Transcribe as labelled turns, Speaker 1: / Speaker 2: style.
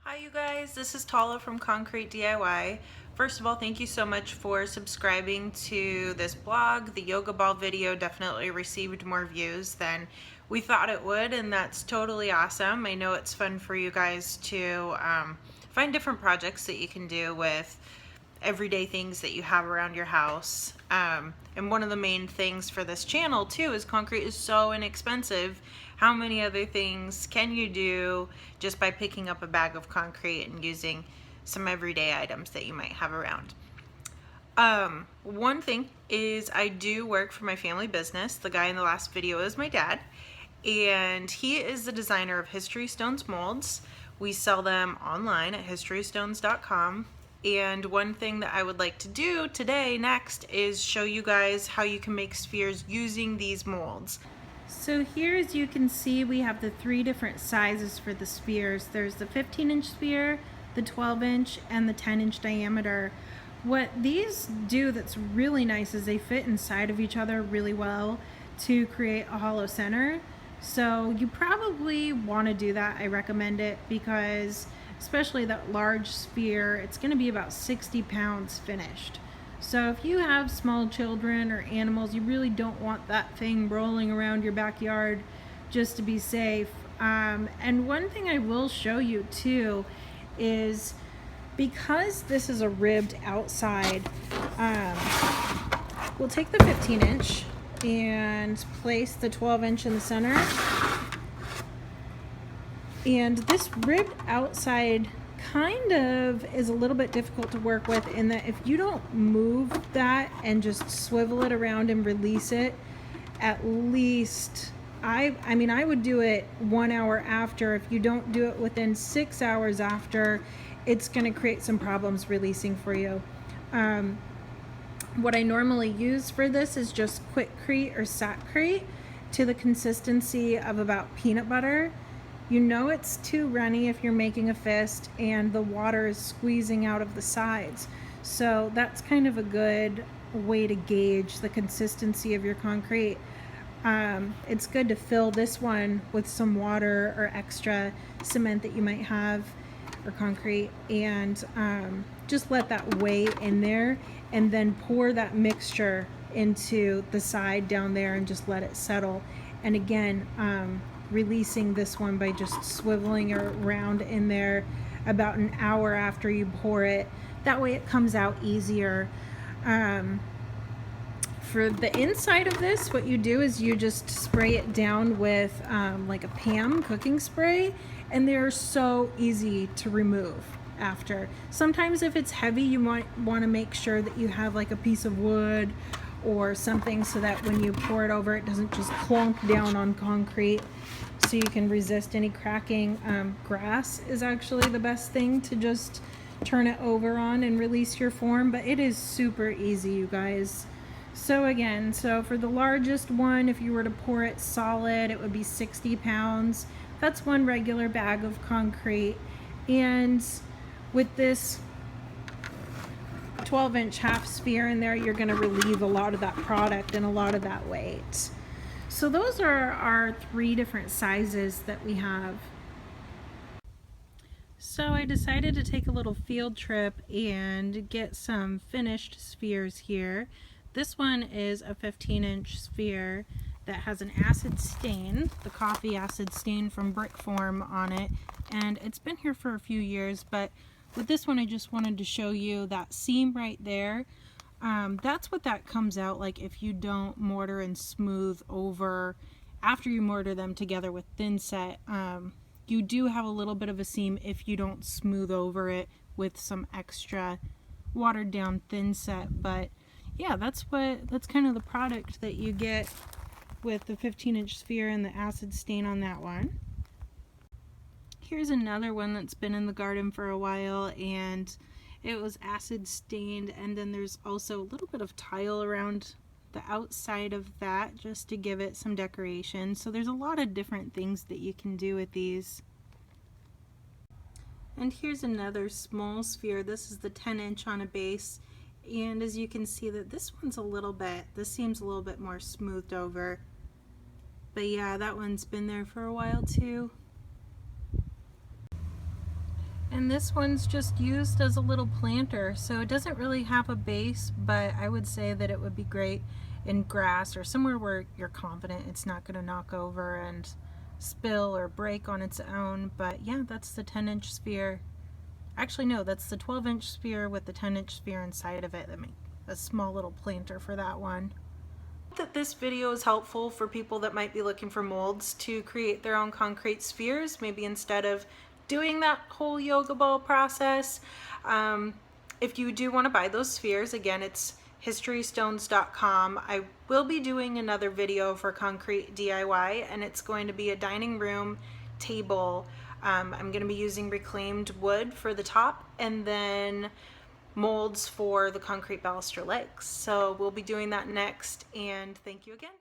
Speaker 1: Hi you guys, this is Tala from Concrete DIY. First of all, thank you so much for subscribing to this blog. The yoga ball video definitely received more views than we thought it would, and that's totally awesome. I know it's fun for you guys to find different projects that you can do with everyday things that you have around your house. And one of the main things for this channel too is concrete is so inexpensive. How many other things can you do just by picking up a bag of concrete and using some everyday items that you might have around? One thing is I do work for my family business. The guy in the last video is my dad, and he is the designer of History Stones molds. We sell them online at ConcreteDIY.com. And one thing that I would like to do today next is show you guys how you can make spheres using these molds. So here, as you can see, we have the three different sizes for the spheres. There's the 15-inch sphere, the 12-inch, and the 10-inch diameter. What these do that's really nice is they fit inside of each other really well to create a hollow center. So you probably want to do that. I recommend it because especially that large sphere, it's going to be about 60 pounds finished. So if you have small children or animals, you really don't want that thing rolling around your backyard just to be safe. And one thing I will show you too is because this is a ribbed outside, we'll take the 15-inch and place the 12-inch in the center. And this ribbed outside kind of is a little bit difficult to work with in that if you don't move that and just swivel it around and release it, at least I would do it 1 hour after. If you don't do it within 6 hours after, it's going to create some problems releasing for you. What I normally use for this is just Quikrete or Satcrete to the consistency of about peanut butter. You know it's too runny if you're making a fist and the water is squeezing out of the sides. So that's kind of a good way to gauge the consistency of your concrete. It's good to fill this one with some water or extra cement that you might have or concrete, and just let that weigh in there and then pour that mixture into the side down there and just let it settle. And again, releasing this one by just swiveling around in there about an hour after you pour it. That way it comes out easier. For the inside of this, what you do is you just spray it down with like a Pam cooking spray, and they're so easy to remove after. Sometimes if it's heavy, you might want to make sure that you have like a piece of wood or something so that when you pour it over, it doesn't just clunk down on concrete, so you can resist any cracking. Grass is actually the best thing to just turn it over on and release your form, but it is super easy, you guys. So again, so for the largest one, if you were to pour it solid, it would be 60 pounds. That's one regular bag of concrete. And with this 12-inch half sphere in there, you're going to relieve a lot of that product and a lot of that weight. So those are our three different sizes that we have. So I decided to take a little field trip and get some finished spheres here. This one is a 15-inch sphere that has an acid stain, the coffee acid stain from brick form on it, and it's been here for a few years, but with this one I just wanted to show you that seam right there. That's what that comes out like if you don't mortar and smooth over after you mortar them together with thin set. You do have a little bit of a seam if you don't smooth over it with some extra watered down thin set, but yeah, that's kind of the product that you get with the 15-inch sphere and the acid stain on that one. Here's another one that's been in the garden for a while, and it was acid stained, and then there's also a little bit of tile around the outside of that just to give it some decoration. So there's a lot of different things that you can do with these. And here's another small sphere. This is the 10-inch on a base, and as you can see that this one's this seems a little bit more smoothed over. But yeah, that one's been there for a while too. And this one's just used as a little planter, so it doesn't really have a base, but I would say that it would be great in grass or somewhere where you're confident it's not going to knock over and spill or break on its own. But yeah, that's the 10-inch sphere. Actually, no, that's the 12-inch sphere with the 10-inch sphere inside of it. That makes a small little planter for that one. I hope that this video is helpful for people that might be looking for molds to create their own concrete spheres, maybe instead of doing that whole yoga ball process. If you do want to buy those spheres, again, it's historystones.com. I will be doing another video for Concrete DIY, and it's going to be a dining room table. I'm going to be using reclaimed wood for the top, and then molds for the concrete baluster legs. So we'll be doing that next, and thank you again.